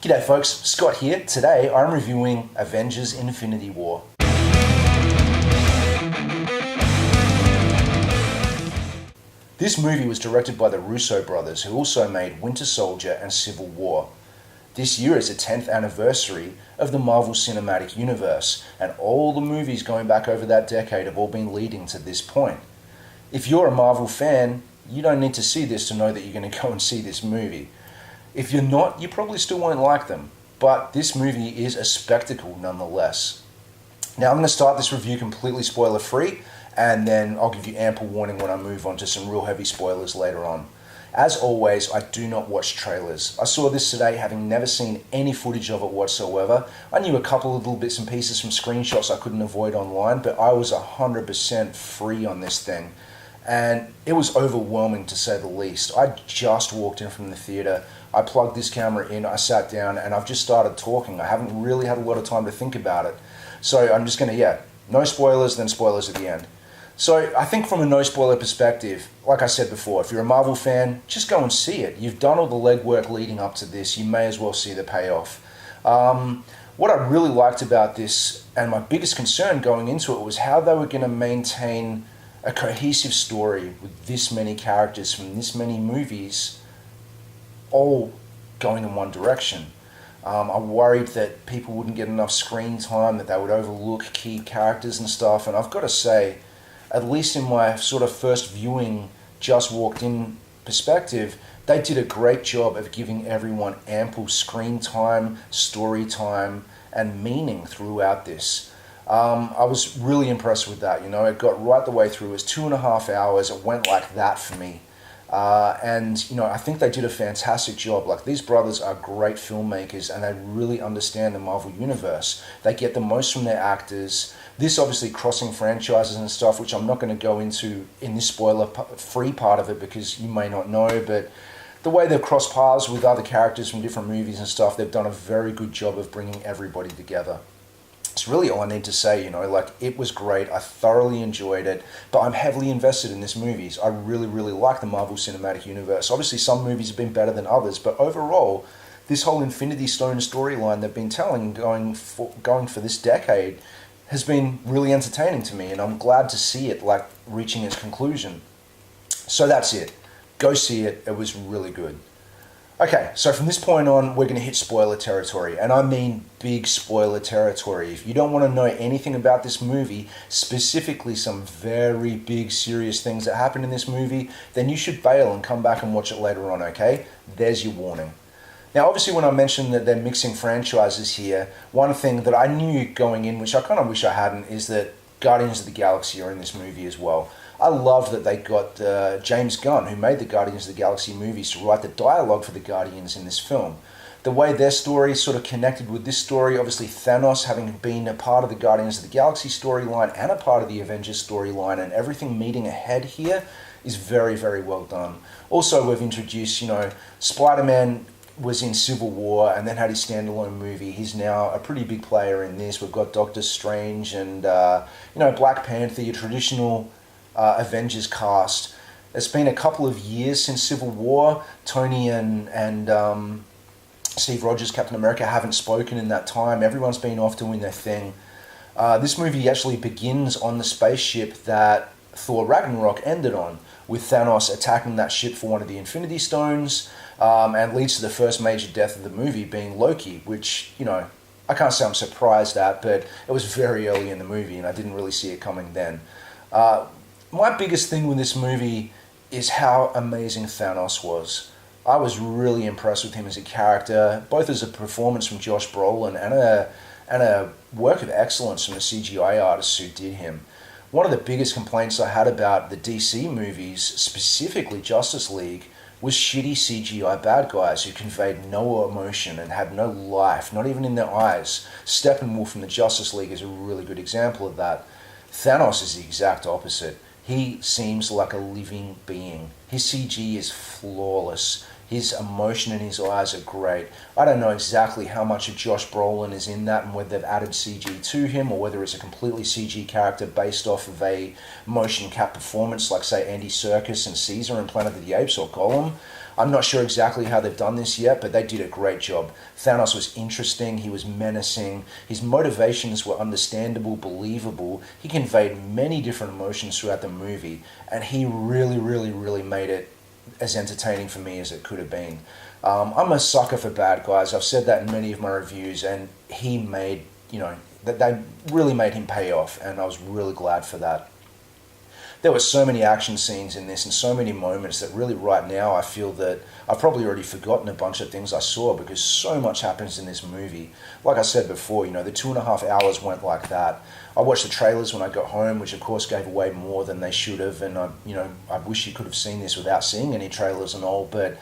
G'day folks, Scott here. Today I'm reviewing Avengers Infinity War. This movie was directed by the Russo brothers, who also made Winter Soldier and Civil War. This year is the 10th anniversary of the Marvel Cinematic Universe, and all the movies going back over that decade have all been leading to this point. If you're a Marvel fan, you don't need to see this to know that you're going to go and see this movie. If you're not, you probably still won't like them, but this movie is a spectacle nonetheless. Now I'm going to start this review completely spoiler free, and then I'll give you ample warning when I move on to some real heavy spoilers later on. As always, I do not watch trailers. I saw this today having never seen any footage of it whatsoever. I knew a couple of little bits and pieces from screenshots I couldn't avoid online, but I was 100% free on this thing. And it was overwhelming to say the least. I just walked in from the theater. I plugged this camera in, I sat down, and I've just started talking. I haven't really had a lot of time to think about it. So I'm just going to, no spoilers, then spoilers at the end. So I think from a no spoiler perspective, like I said before, if you're a Marvel fan, just go and see it. You've done all the legwork leading up to this. You may as well see the payoff. What I really liked about this, and my biggest concern going into it, was how they were going to maintain a cohesive story with this many characters from this many movies all going in one direction. I worried that people wouldn't get enough screen time, that they would overlook key characters and stuff, and I've got to say, at least in my sort of first viewing, just walked in perspective, they did a great job of giving everyone ample screen time, story time, and meaning throughout this. I was really impressed with that, it got right the way through. It was 2.5 hours, it went like that for me. I think they did a fantastic job. Like, these brothers are great filmmakers and they really understand the Marvel Universe. They get the most from their actors. This obviously crossing franchises and stuff, which I'm not going to go into in this spoiler-free part of it because you may not know, but the way they've crossed paths with other characters from different movies and stuff, they've done a very good job of bringing everybody together. It's really all I need to say, it was great. I thoroughly enjoyed it, but I'm heavily invested in this movies. I really, really like the Marvel Cinematic Universe. Obviously, some movies have been better than others, but overall, this whole Infinity Stone storyline they've been telling going for this decade has been really entertaining to me, and I'm glad to see it reaching its conclusion. So that's it. Go see it. It was really good. Okay, so from this point on, we're going to hit spoiler territory, and I mean big spoiler territory. If you don't want to know anything about this movie, specifically some very big, serious things that happen in this movie, then you should bail and come back and watch it later on, okay? There's your warning. Now, obviously, when I mentioned that they're mixing franchises here, one thing that I knew going in, which I kind of wish I hadn't, is that Guardians of the Galaxy are in this movie as well. I love that they got James Gunn, who made the Guardians of the Galaxy movies, to write the dialogue for the Guardians in this film. The way their story sort of connected with this story, obviously Thanos having been a part of the Guardians of the Galaxy storyline and a part of the Avengers storyline, and everything meeting ahead here is very, very well done. Also, we've introduced, Spider-Man was in Civil War and then had his standalone movie. He's now a pretty big player in this. We've got Doctor Strange and, Black Panther, your traditional Avengers cast. It's been a couple of years since Civil War. Tony and Steve Rogers, Captain America, haven't spoken in that time. Everyone's been off doing their thing. This movie actually begins on the spaceship that Thor Ragnarok ended on, with Thanos attacking that ship for one of the Infinity Stones, and leads to the first major death of the movie being Loki, which, I can't say I'm surprised at, but it was very early in the movie and I didn't really see it coming then. My biggest thing with this movie is how amazing Thanos was. I was really impressed with him as a character, both as a performance from Josh Brolin and a work of excellence from the CGI artists who did him. One of the biggest complaints I had about the DC movies, specifically Justice League, was shitty CGI bad guys who conveyed no emotion and had no life, not even in their eyes. Steppenwolf from the Justice League is a really good example of that. Thanos is the exact opposite. He seems like a living being. His CG is flawless. His emotion in his eyes are great. I don't know exactly how much of Josh Brolin is in that and whether they've added CG to him or whether it's a completely CG character based off of a motion cap performance like, say, Andy Serkis and Caesar in Planet of the Apes or Gollum. I'm not sure exactly how they've done this yet, but they did a great job. Thanos was interesting, he was menacing, his motivations were understandable, believable. He conveyed many different emotions throughout the movie, and he really, really, really made it as entertaining for me as it could have been. I'm a sucker for bad guys. I've said that in many of my reviews, and he made, that they really made him pay off, and I was really glad for that. There were so many action scenes in this and so many moments that really right now I feel that I've probably already forgotten a bunch of things I saw because so much happens in this movie. Like I said before, the 2.5 hours went like that. I watched the trailers when I got home, which of course gave away more than they should have, and I wish you could have seen this without seeing any trailers and all, but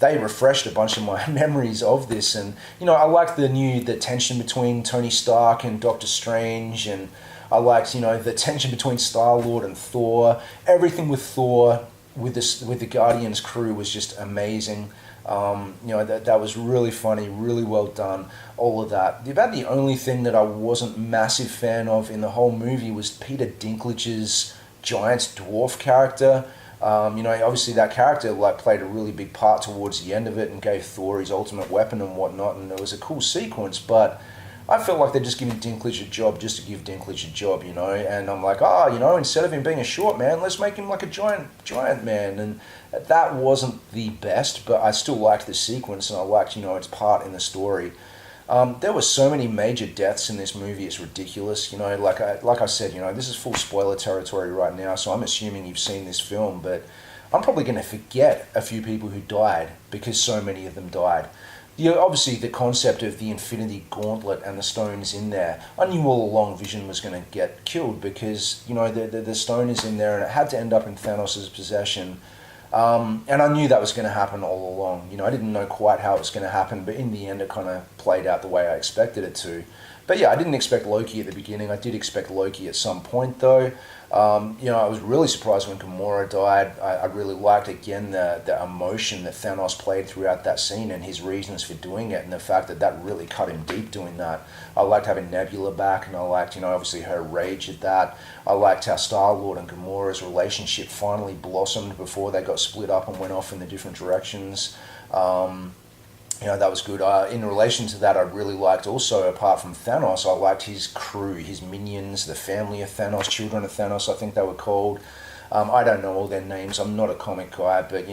they refreshed a bunch of my memories of this. And I liked the tension between Tony Stark and Doctor Strange, and I liked the tension between Star-Lord and Thor. Everything with Thor with the Guardians crew was just amazing. That was really funny, really well done, all of that. About the only thing that I wasn't massive fan of in the whole movie was Peter Dinklage's giant dwarf character. Obviously that character played a really big part towards the end of it and gave Thor his ultimate weapon and whatnot, and it was a cool sequence, but I felt like they're just giving Dinklage a job just to give Dinklage a job, and I'm like, instead of him being a short man, let's make him like a giant man, and that wasn't the best, but I still liked the sequence, and I liked, its part in the story. There were so many major deaths in this movie, it's ridiculous. Like I said, this is full spoiler territory right now, so I'm assuming you've seen this film, but I'm probably going to forget a few people who died because so many of them died. Obviously, the concept of the Infinity Gauntlet and the stones in there, I knew all along Vision was going to get killed because, the stone is in there and it had to end up in Thanos' possession. And I knew that was going to happen all along. I didn't know quite how it was going to happen, but in the end it kind of played out the way I expected it to. But yeah, I didn't expect Loki at the beginning. I did expect Loki at some point, though. I was really surprised when Gamora died. I really liked, again, the emotion that Thanos played throughout that scene and his reasons for doing it, and the fact that really cut him deep doing that. I liked having Nebula back, and I liked, obviously her rage at that. I liked how Star-Lord and Gamora's relationship finally blossomed before they got split up and went off in the different directions. That was good. In relation to that, I really liked also, apart from Thanos, I liked his crew, his minions, the family of Thanos, children of Thanos, I think they were called. I don't know all their names. I'm not a comic guy, but,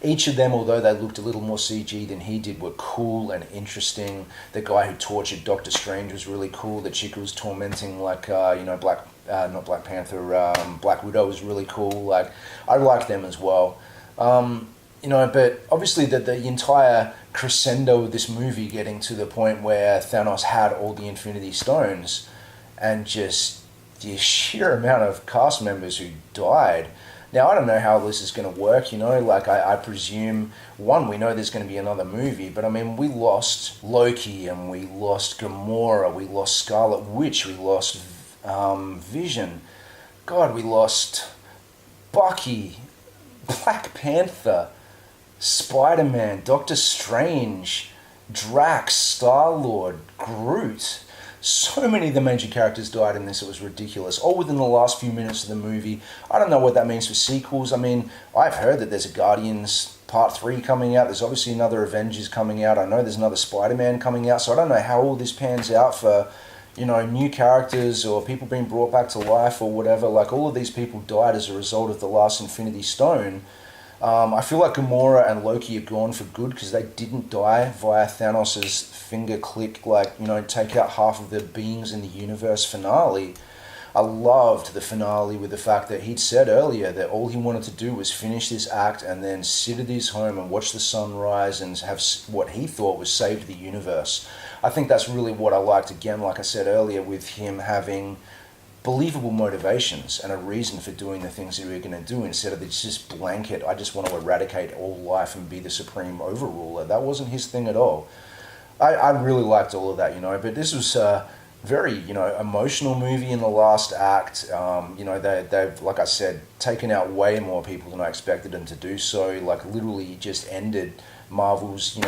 each of them, although they looked a little more CG than he did, were cool and interesting. The guy who tortured Doctor Strange was really cool. The chick who was tormenting, Black Widow was really cool. I liked them as well. But obviously the entire crescendo of this movie getting to the point where Thanos had all the Infinity Stones and just the sheer amount of cast members who died. Now, I don't know how this is going to work, I presume, we know there's going to be another movie, but we lost Loki and we lost Gamora, we lost Scarlet Witch, we lost Vision, God, we lost Bucky, Black Panther, Spider-Man, Doctor Strange, Drax, Star-Lord, Groot. So many of the major characters died in this, it was ridiculous. All within the last few minutes of the movie. I don't know what that means for sequels. I've heard that there's a Guardians Part 3 coming out. There's obviously another Avengers coming out. I know there's another Spider-Man coming out. So I don't know how all this pans out for, new characters or people being brought back to life or whatever. All of these people died as a result of the last Infinity Stone. I feel like Gamora and Loki are gone for good because they didn't die via Thanos' finger click, take out half of the beings in the universe finale. I loved the finale with the fact that he'd said earlier that all he wanted to do was finish this act and then sit at his home and watch the sun rise and have what he thought was saved the universe. I think that's really what I liked, again, like I said earlier, with him having believable motivations and a reason for doing the things that we're going to do instead of this just blanket, I just want to eradicate all life and be the supreme overruler. That wasn't his thing at all. I really liked all of that, but this was a very, emotional movie in the last act. They've, like I said, taken out way more people than I expected them to do so, literally just ended Marvel's,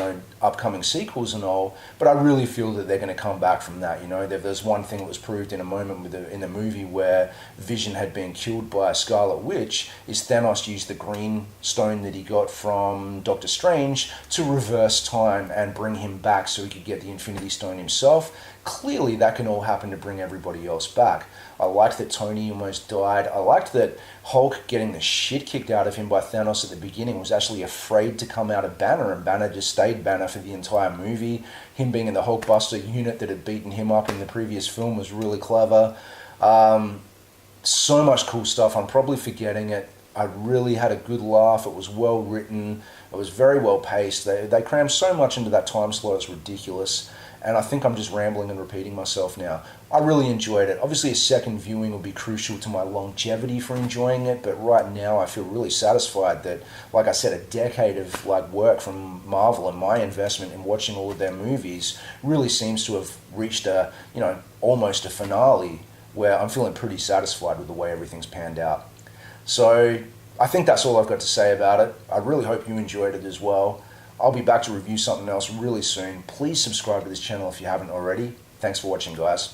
upcoming sequels and all. But I really feel that they're going to come back from that. There's one thing that was proved in a moment in the movie where Vision had been killed by a Scarlet Witch, is Thanos used the green stone that he got from Doctor Strange to reverse time and bring him back so he could get the Infinity Stone himself. Clearly that can all happen to bring everybody else back. I liked that Tony almost died. I liked that Hulk getting the shit kicked out of him by Thanos at the beginning was actually afraid to come out of Banner, and Banner just stayed Banner for the entire movie. Him being in the Hulkbuster unit that had beaten him up in the previous film was really clever. So much cool stuff. I'm probably forgetting it. I really had a good laugh. It was well written. It was very well paced. They crammed so much into that time slot, it's ridiculous. And I think I'm just rambling and repeating myself now. I really enjoyed it. Obviously, a second viewing will be crucial to my longevity for enjoying it, but right now I feel really satisfied that, like I said, a decade of work from Marvel and my investment in watching all of their movies really seems to have reached almost a finale where I'm feeling pretty satisfied with the way everything's panned out. So I think that's all I've got to say about it. I really hope you enjoyed it as well. I'll be back to review something else really soon. Please subscribe to this channel if you haven't already. Thanks for watching, guys.